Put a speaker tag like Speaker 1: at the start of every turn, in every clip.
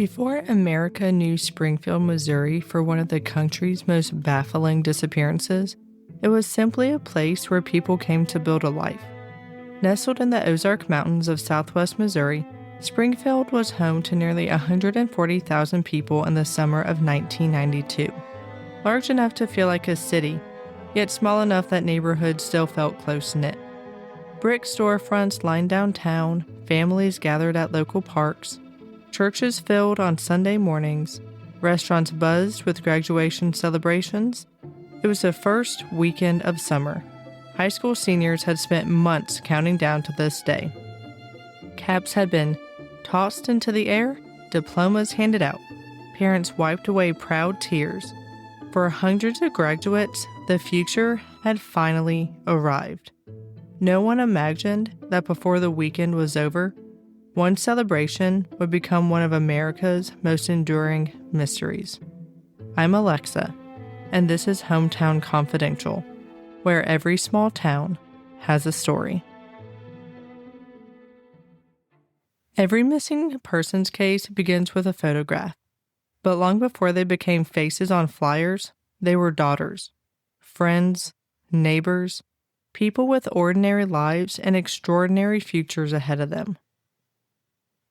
Speaker 1: Before America knew Springfield, Missouri for one of the country's most baffling disappearances, it was simply a place where people came to build a life. Nestled in the Ozark Mountains of southwest Missouri, Springfield was home to nearly 140,000 people in the summer of 1992. Large enough to feel like a city, yet small enough that neighborhoods still felt close-knit. Brick storefronts lined downtown, families gathered at local parks, churches filled on Sunday mornings, restaurants buzzed with graduation celebrations. It was the first weekend of summer. High school seniors had spent months counting down to this day. Caps had been tossed into the air, diplomas handed out. Parents wiped away proud tears. For hundreds of graduates, the future had finally arrived. No one imagined that before the weekend was over, one celebration would become one of America's most enduring mysteries. I'm Alexa, and this is Hometown Confidential, where every small town has a story. Every missing persons case begins with a photograph, but long before they became faces on flyers, they were daughters, friends, neighbors, people with ordinary lives and extraordinary futures ahead of them.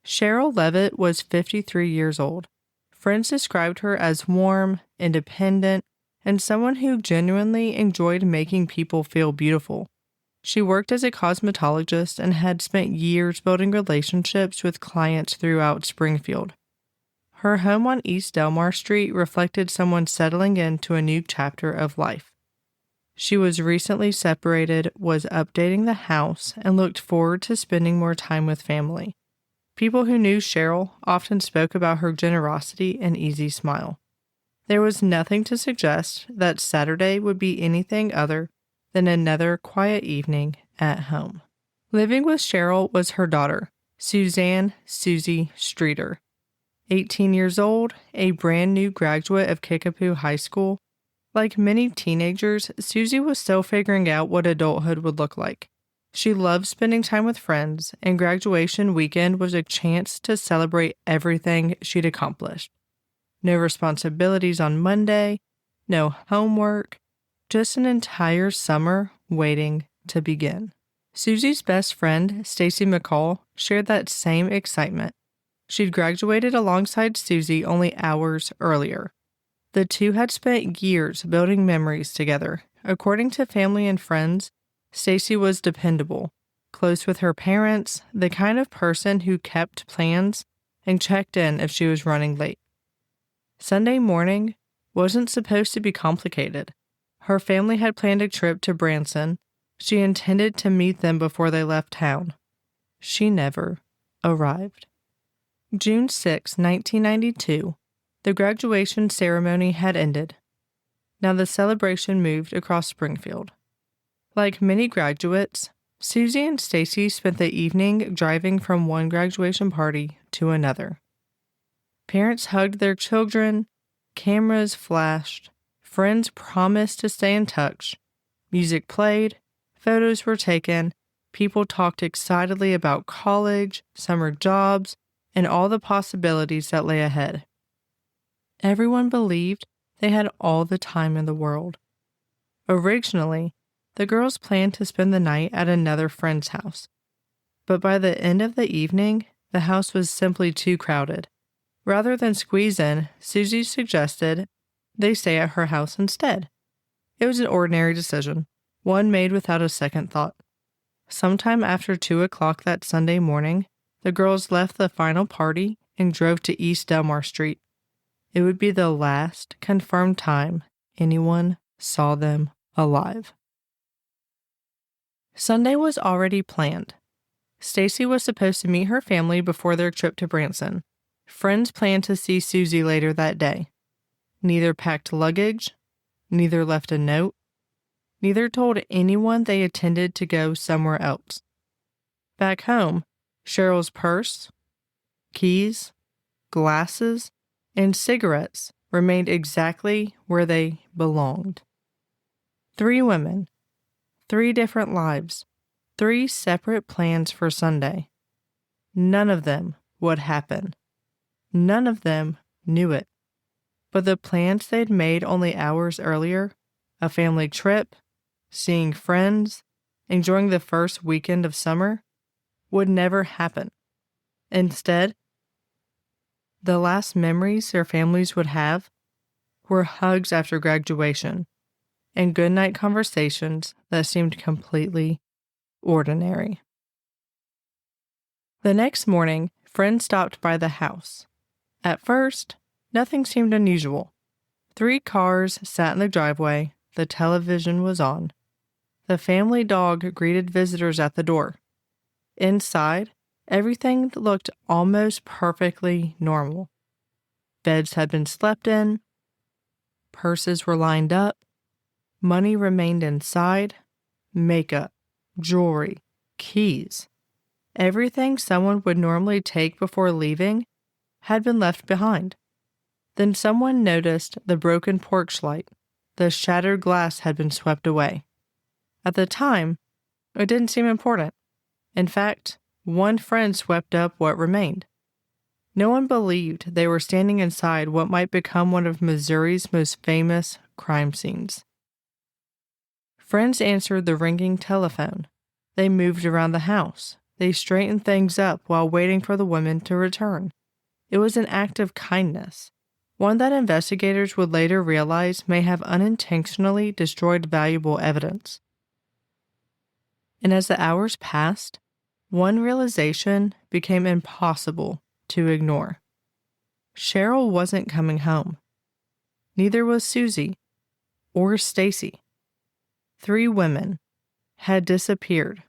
Speaker 1: Sherrill Levitt was 53 years old. Friends described her as warm, independent, and someone who genuinely enjoyed making people feel beautiful. She worked as a cosmetologist and had spent years building relationships with clients throughout Springfield. Her home on East Delmar Street reflected someone settling into a new chapter of life. She was recently separated, was updating the house, and looked forward to spending more time with family. People who knew Sherrill often spoke about her generosity and easy smile. There was nothing to suggest that Saturday would be anything other than another quiet evening at home. Living with Sherrill was her daughter, Suzie Streeter. 18 years old, a brand new graduate of Kickapoo High School. Like many teenagers, Suzie was still figuring out what adulthood would look like. She loved spending time with friends, and graduation weekend was a chance to celebrate everything she'd accomplished. No responsibilities on Monday, no homework, just an entire summer waiting to begin. Suzie's best friend, Stacy McCall, shared that same excitement. She'd graduated alongside Suzie only hours earlier. The two had spent years building memories together. According to family and friends, Stacy was dependable, close with her parents, the kind of person who kept plans and checked in if she was running late. Sunday morning wasn't supposed to be complicated. Her family had planned a trip to Branson. She intended to meet them before they left town. She never arrived. June 6, 1992, the graduation ceremony had ended. Now the celebration moved across Springfield. Like many graduates, Suzie and Stacy spent the evening driving from one graduation party to another. Parents hugged their children, cameras flashed, friends promised to stay in touch, music played, photos were taken, people talked excitedly about college, summer jobs, and all the possibilities that lay ahead. Everyone believed they had all the time in the world. Originally, the girls planned to spend the night at another friend's house, but by the end of the evening, the house was simply too crowded. Rather than squeeze in, Suzie suggested they stay at her house instead. It was an ordinary decision, one made without a second thought. Sometime after 2 o'clock that Sunday morning, the girls left the final party and drove to East Delmar Street. It would be the last confirmed time anyone saw them alive. Sunday was already planned. Stacy was supposed to meet her family before their trip to Branson. Friends planned to see Suzie later that day. Neither packed luggage, neither left a note, neither told anyone they intended to go somewhere else. Back home, Sherrill's purse, keys, glasses, and cigarettes remained exactly where they belonged. 3 women, 3 different lives, 3 separate plans for Sunday. None of them would happen. None of them knew it. But the plans they'd made only hours earlier, a family trip, seeing friends, enjoying the first weekend of summer, would never happen. Instead, the last memories their families would have were hugs after graduation and goodnight conversations that seemed completely ordinary. The next morning, friends stopped by the house. At first, nothing seemed unusual. 3 cars sat in the driveway, the television was on. The family dog greeted visitors at the door. Inside, everything looked almost perfectly normal. Beds had been slept in, purses were lined up, money remained inside, makeup, jewelry, keys. Everything someone would normally take before leaving had been left behind. Then someone noticed the broken porch light. The shattered glass had been swept away. At the time, it didn't seem important. In fact, one friend swept up what remained. No one believed they were standing inside what might become one of Missouri's most famous crime scenes. Friends answered the ringing telephone. They moved around the house. They straightened things up while waiting for the women to return. It was an act of kindness, one that investigators would later realize may have unintentionally destroyed valuable evidence. And as the hours passed, one realization became impossible to ignore. Sherrill wasn't coming home. Neither was Suzie or Stacy. 3 women had disappeared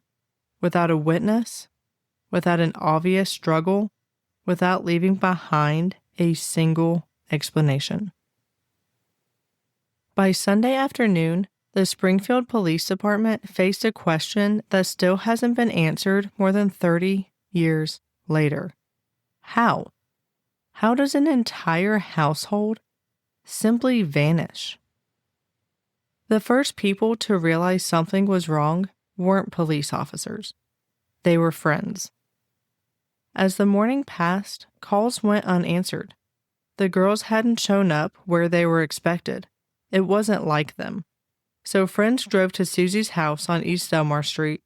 Speaker 1: without a witness, without an obvious struggle, without leaving behind a single explanation. By Sunday afternoon, the Springfield Police Department faced a question that still hasn't been answered more than 30 years later. How? How does an entire household simply vanish? The first people to realize something was wrong weren't police officers. They were friends. As the morning passed, calls went unanswered. The girls hadn't shown up where they were expected. It wasn't like them. So friends drove to Suzie's house on East Delmar Street.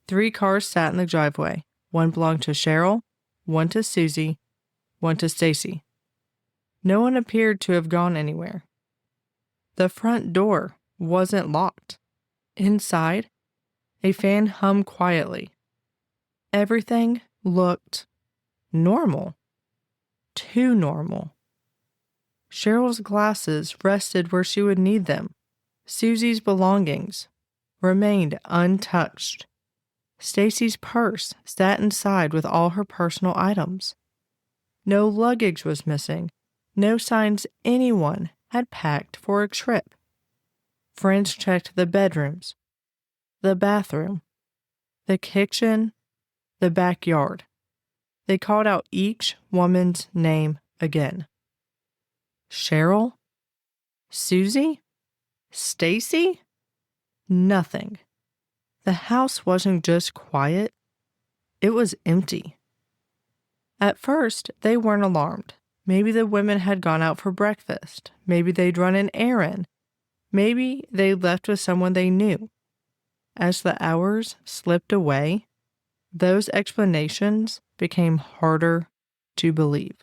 Speaker 1: 3 cars sat in the driveway. One belonged to Sherrill, one to Suzie, one to Stacy. No one appeared to have gone anywhere. The front door wasn't locked. Inside, a fan hummed quietly. Everything looked normal. Too normal. Cheryl's glasses rested where she would need them. Suzie's belongings remained untouched. Stacy's purse sat inside with all her personal items. No luggage was missing. No signs anyone had packed for a trip. Friends checked the bedrooms, the bathroom, the kitchen, the backyard. They called out each woman's name again. Sherrill? Suzie? Stacy? Nothing. The house wasn't just quiet, it was empty. At first, they weren't alarmed. Maybe the women had gone out for breakfast. Maybe they'd run an errand. Maybe they left with someone they knew. As the hours slipped away, those explanations became harder to believe.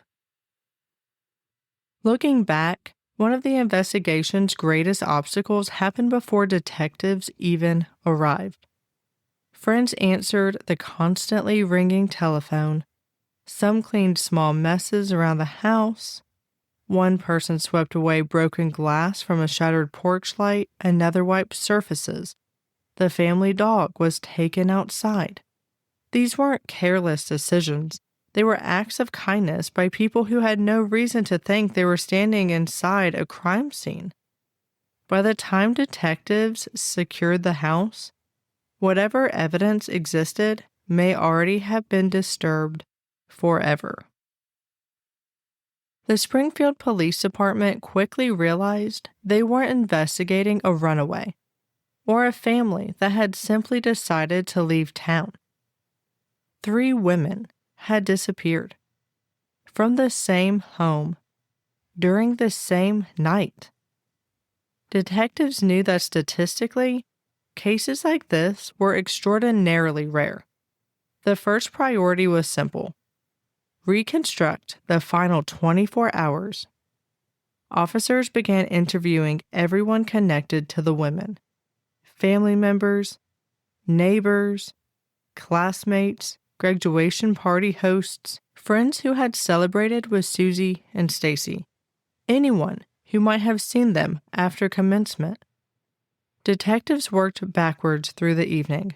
Speaker 1: Looking back, one of the investigation's greatest obstacles happened before detectives even arrived. Friends answered the constantly ringing telephone. Some cleaned small messes around the house. One person swept away broken glass from a shattered porch light. Another wiped surfaces. The family dog was taken outside. These weren't careless decisions. They were acts of kindness by people who had no reason to think they were standing inside a crime scene. By the time detectives secured the house, whatever evidence existed may already have been disturbed forever. The Springfield Police Department quickly realized they weren't investigating a runaway or a family that had simply decided to leave town. 3 women had disappeared. from the same home, during the same night. Detectives knew that statistically, cases like this were extraordinarily rare. The first priority was simple: reconstruct the final 24 hours. Officers began interviewing everyone connected to the women: family members, neighbors, classmates, graduation party hosts, friends who had celebrated with Suzie and Stacy, anyone who might have seen them after commencement. Detectives worked backwards through the evening.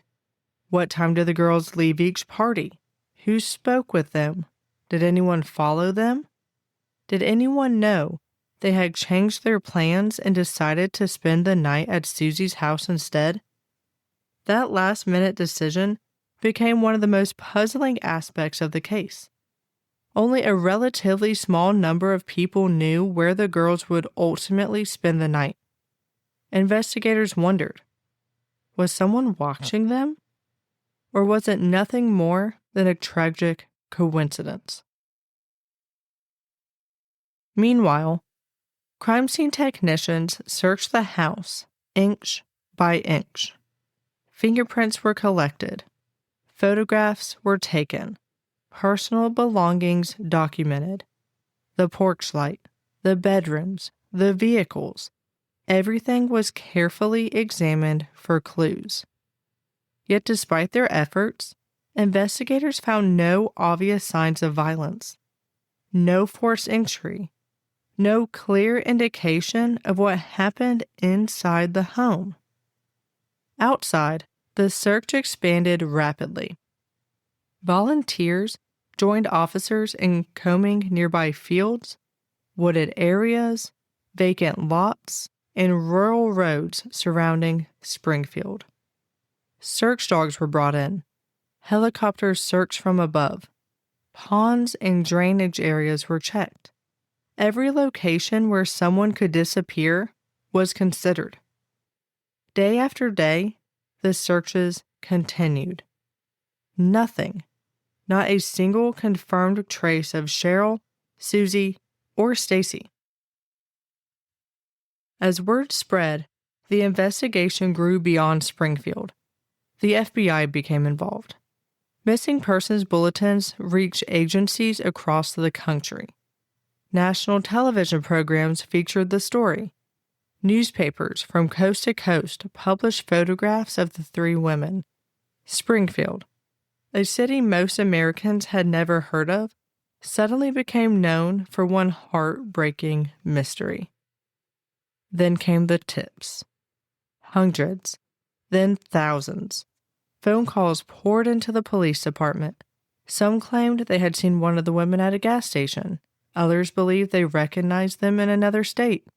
Speaker 1: What time did the girls leave each party? Who spoke with them? Did anyone follow them? Did anyone know they had changed their plans and decided to spend the night at Suzie's house instead? That last-minute decision became one of the most puzzling aspects of the case. Only a relatively small number of people knew where the girls would ultimately spend the night. Investigators wondered, was someone watching them? Or was it nothing more than a tragic coincidence? Meanwhile, crime scene technicians searched the house inch by inch. Fingerprints were collected. Photographs were taken. Personal belongings documented. The porch light, the bedrooms, the vehicles. Everything was carefully examined for clues. Yet despite their efforts, investigators found no obvious signs of violence, no forced entry, no clear indication of what happened inside the home. Outside, the search expanded rapidly. Volunteers joined officers in combing nearby fields, wooded areas, vacant lots, and rural roads surrounding Springfield. Search dogs were brought in. Helicopters searched from above. Ponds and drainage areas were checked. Every location where someone could disappear was considered. Day after day, the searches continued. Nothing, not a single confirmed trace of Sherrill, Suzie, or Stacy. As word spread, the investigation grew beyond Springfield. The FBI became involved. Missing persons bulletins reached agencies across the country. National television programs featured the story. Newspapers from coast to coast published photographs of the three women. Springfield, a city most Americans had never heard of, suddenly became known for one heartbreaking mystery. Then came the tips. Hundreds, then thousands. Phone calls poured into the police department. Some claimed they had seen one of the women at a gas station. Others believed they recognized them in another state.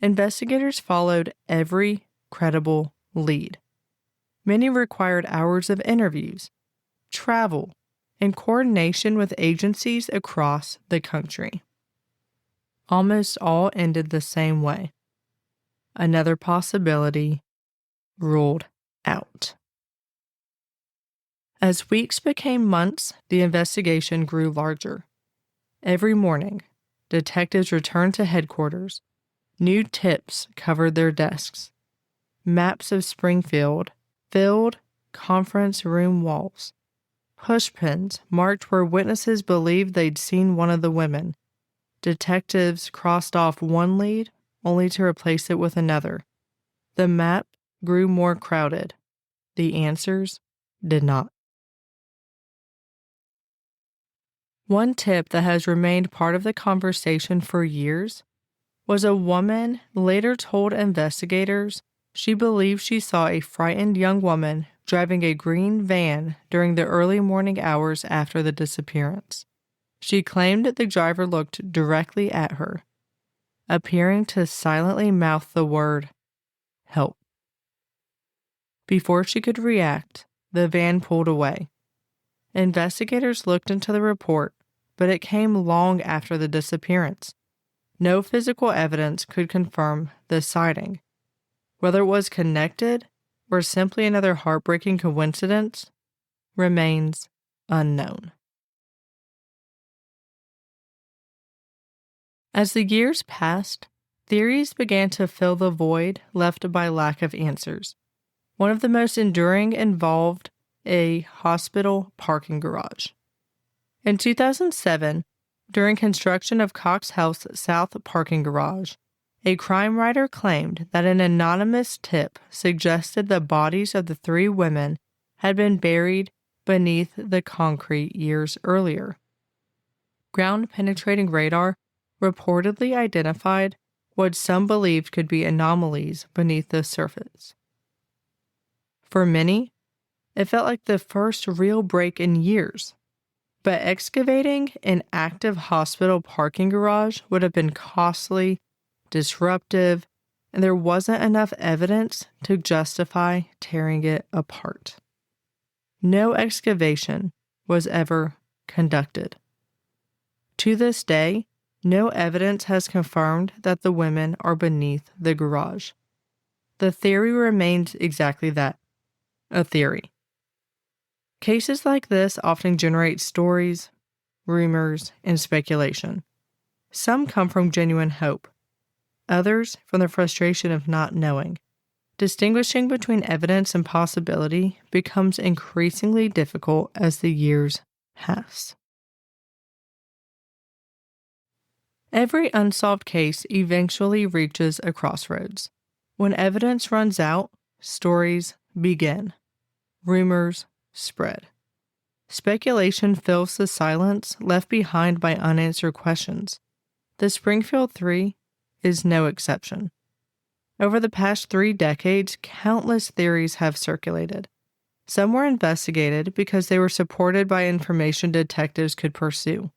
Speaker 1: Investigators followed every credible lead. Many required hours of interviews, travel, and coordination with agencies across the country. Almost all ended the same way. Another possibility ruled out. As weeks became months, the investigation grew larger. Every morning, detectives returned to headquarters. New tips covered their desks. Maps of Springfield filled conference room walls. Pushpins marked where witnesses believed they'd seen one of the women. Detectives crossed off one lead only to replace it with another. The map grew more crowded. The answers did not. One tip that has remained part of the conversation for years was a woman later told investigators she believed she saw a frightened young woman driving a green van during the early morning hours after the disappearance. She claimed that the driver looked directly at her, appearing to silently mouth the word, "Help." Before she could react, the van pulled away. Investigators looked into the report, but it came long after the disappearance. No physical evidence could confirm the sighting. Whether it was connected or simply another heartbreaking coincidence remains unknown. As the years passed, theories began to fill the void left by lack of answers. One of the most enduring involved a hospital parking garage. In 2007, during construction of Cox Health's South parking garage, a crime writer claimed that an anonymous tip suggested the bodies of the 3 women had been buried beneath the concrete years earlier. Ground-penetrating radar reportedly identified what some believed could be anomalies beneath the surface. For many, it felt like the first real break in years. But excavating an active hospital parking garage would have been costly, disruptive, and there wasn't enough evidence to justify tearing it apart. No excavation was ever conducted. To this day, no evidence has confirmed that the women are beneath the garage. The theory remains exactly that, a theory. Cases like this often generate stories, rumors, and speculation. Some come from genuine hope, others from the frustration of not knowing. Distinguishing between evidence and possibility becomes increasingly difficult as the years pass. Every unsolved case eventually reaches a crossroads. When evidence runs out, stories begin. Rumors spread. Speculation fills the silence left behind by unanswered questions. The Springfield 3 is no exception. Over the past 3 decades, countless theories have circulated. Some were investigated because they were supported by information detectives could pursue.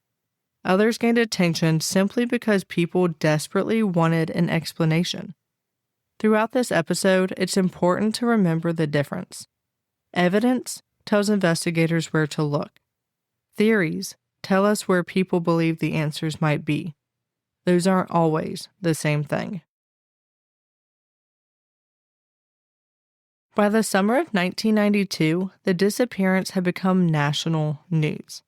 Speaker 1: Others gained attention simply because people desperately wanted an explanation. Throughout this episode, it's important to remember the difference. Evidence tells investigators where to look. Theories tell us where people believe the answers might be. Those aren't always the same thing. By the summer of 1992, the disappearance had become national news.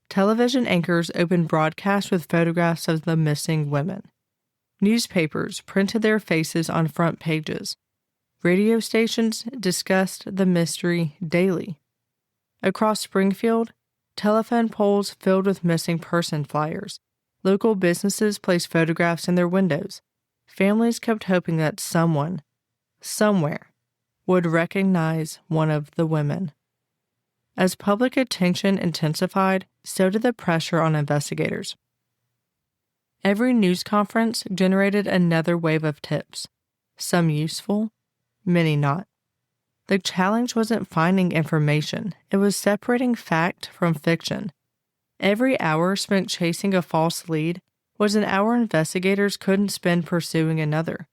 Speaker 1: Television anchors opened broadcasts with photographs of the missing women. Newspapers printed their faces on front pages. Radio stations discussed the mystery daily. Across Springfield, telephone poles filled with missing person flyers. Local businesses placed photographs in their windows. Families kept hoping that someone, somewhere, would recognize one of the women. As public attention intensified, so did the pressure on investigators. Every news conference generated another wave of tips, some useful, many not. The challenge wasn't finding information, it was separating fact from fiction. Every hour spent chasing a false lead was an hour investigators couldn't spend pursuing another.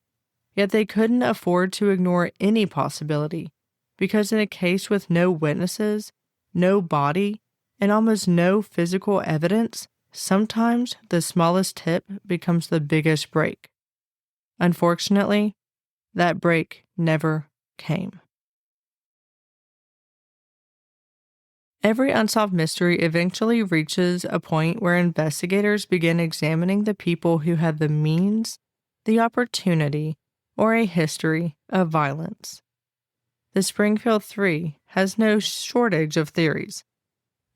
Speaker 1: Yet they couldn't afford to ignore any possibility, because in a case with no witnesses, no body, and almost no physical evidence, sometimes the smallest tip becomes the biggest break. Unfortunately, that break never came. Every unsolved mystery eventually reaches a point where investigators begin examining the people who had the means, the opportunity, or a history of violence. The Springfield 3 has no shortage of theories,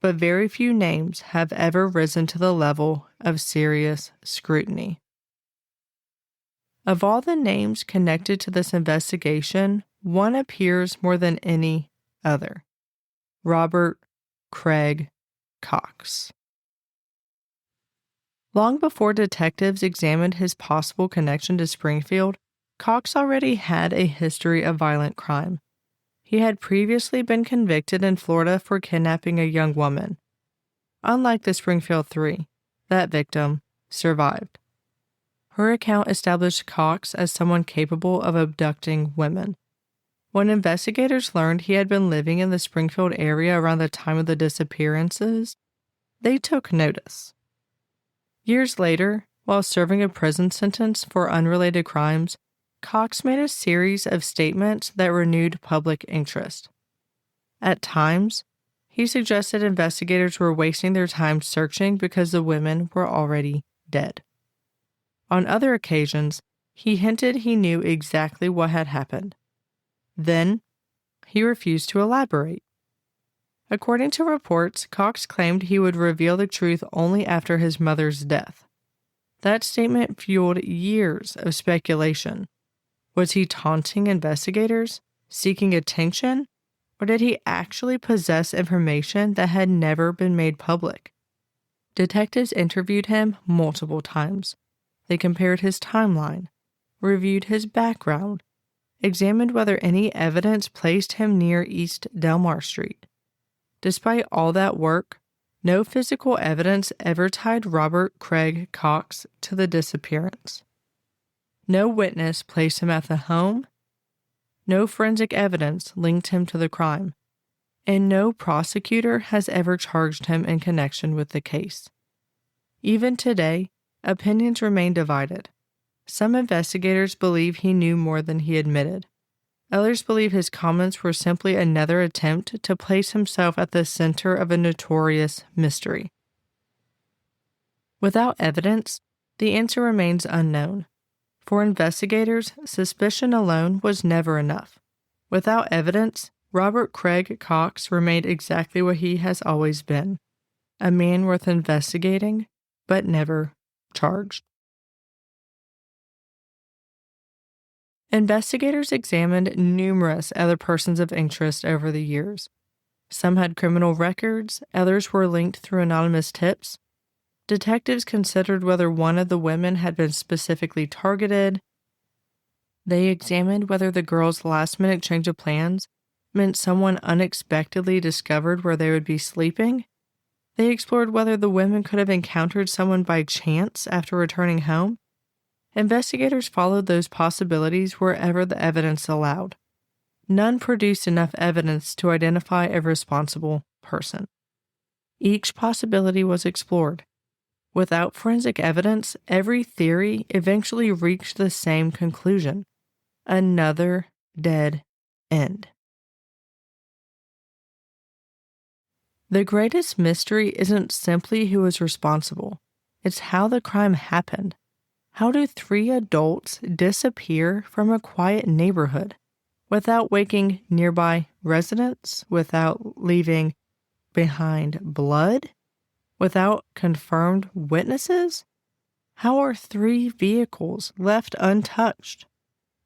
Speaker 1: but very few names have ever risen to the level of serious scrutiny. Of all the names connected to this investigation, one appears more than any other: Robert Craig Cox. Long before detectives examined his possible connection to Springfield, Cox already had a history of violent crime. He had previously been convicted in Florida for kidnapping a young woman. Unlike the Springfield 3, that victim survived. Her account established Cox as someone capable of abducting women. When investigators learned he had been living in the Springfield area around the time of the disappearances, they took notice. Years later, while serving a prison sentence for unrelated crimes, Cox made a series of statements that renewed public interest. At times, he suggested investigators were wasting their time searching because the women were already dead. On other occasions, he hinted he knew exactly what had happened. Then, he refused to elaborate. According to reports, Cox claimed he would reveal the truth only after his mother's death. That statement fueled years of speculation. Was he taunting investigators, seeking attention, or did he actually possess information that had never been made public? Detectives interviewed him multiple times. They compared his timeline, reviewed his background, examined whether any evidence placed him near East Delmar Street. Despite all that work, no physical evidence ever tied Robert Craig Cox to the disappearance. No witness placed him at the home, no forensic evidence linked him to the crime, and no prosecutor has ever charged him in connection with the case. Even today, opinions remain divided. Some investigators believe he knew more than he admitted. Others believe his comments were simply another attempt to place himself at the center of a notorious mystery. Without evidence, the answer remains unknown. For investigators, suspicion alone was never enough. Without evidence, Robert Craig Cox remained exactly what he has always been, a man worth investigating, but never charged. Investigators examined numerous other persons of interest over the years. Some had criminal records, others were linked through anonymous tips. Detectives considered whether one of the women had been specifically targeted. They examined whether the girls' last-minute change of plans meant someone unexpectedly discovered where they would be sleeping. They explored whether the women could have encountered someone by chance after returning home. Investigators followed those possibilities wherever the evidence allowed. None produced enough evidence to identify a responsible person. Each possibility was explored. Without forensic evidence, every theory eventually reached the same conclusion: another dead end. The greatest mystery isn't simply who is responsible, it's how the crime happened. How do 3 adults disappear from a quiet neighborhood without waking nearby residents, without leaving behind blood, without confirmed witnesses? How are 3 vehicles left untouched?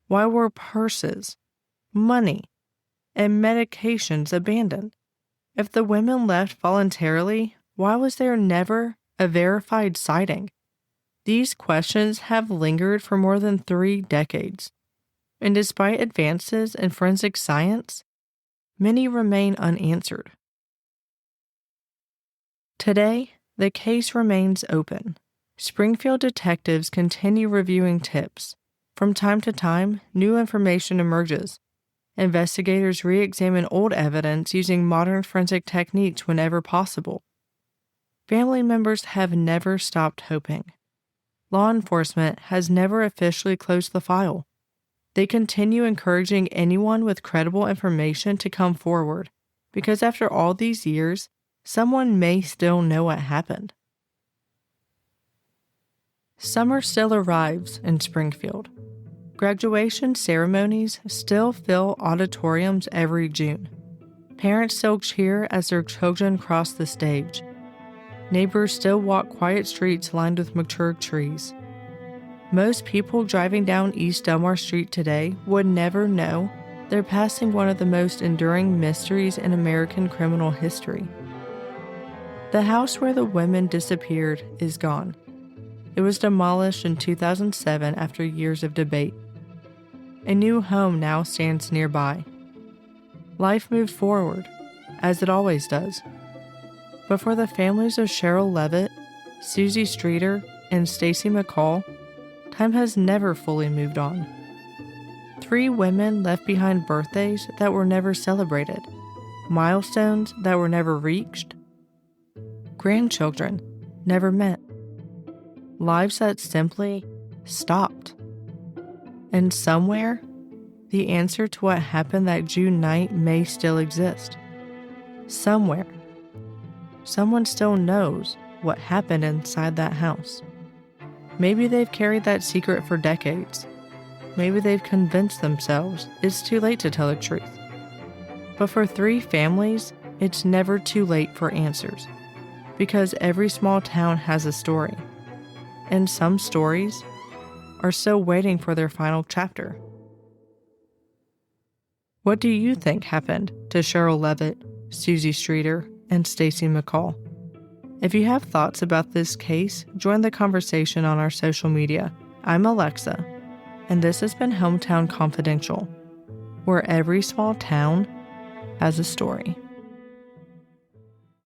Speaker 1: Why were purses, money, and medications abandoned? If the women left voluntarily, why was there never a verified sighting? These questions have lingered for more than 3 decades, and despite advances in forensic science, many remain unanswered. Today, the case remains open. Springfield detectives continue reviewing tips. From time to time, new information emerges. Investigators re-examine old evidence using modern forensic techniques whenever possible. Family members have never stopped hoping. Law enforcement has never officially closed the file. They continue encouraging anyone with credible information to come forward, because after all these years, someone may still know what happened. Summer still arrives in Springfield. Graduation ceremonies still fill auditoriums every June. Parents still cheer as their children cross the stage. Neighbors still walk quiet streets lined with mature trees. Most people driving down East Delmar Street today would never know they're passing one of the most enduring mysteries in American criminal history. The house where the women disappeared is gone. It was demolished in 2007 after years of debate. A new home now stands nearby. Life moved forward, as it always does. But for the families of Sherrill Levitt, Suzie Streeter, and Stacy McCall, time has never fully moved on. 3 women left behind birthdays that were never celebrated, milestones that were never reached, grandchildren never met, lives that simply stopped. And somewhere, the answer to what happened that June night may still exist. Somewhere, someone still knows what happened inside that house. Maybe they've carried that secret for decades. Maybe they've convinced themselves it's too late to tell the truth. But for 3 families, it's never too late for answers, because every small town has a story, and some stories are still waiting for their final chapter. What do you think happened to Sherrill Levitt, Suzie Streeter, and Stacy McCall? If you have thoughts about this case, join the conversation on our social media. I'm Alexa, and this has been Hometown Confidential, where every small town has a story.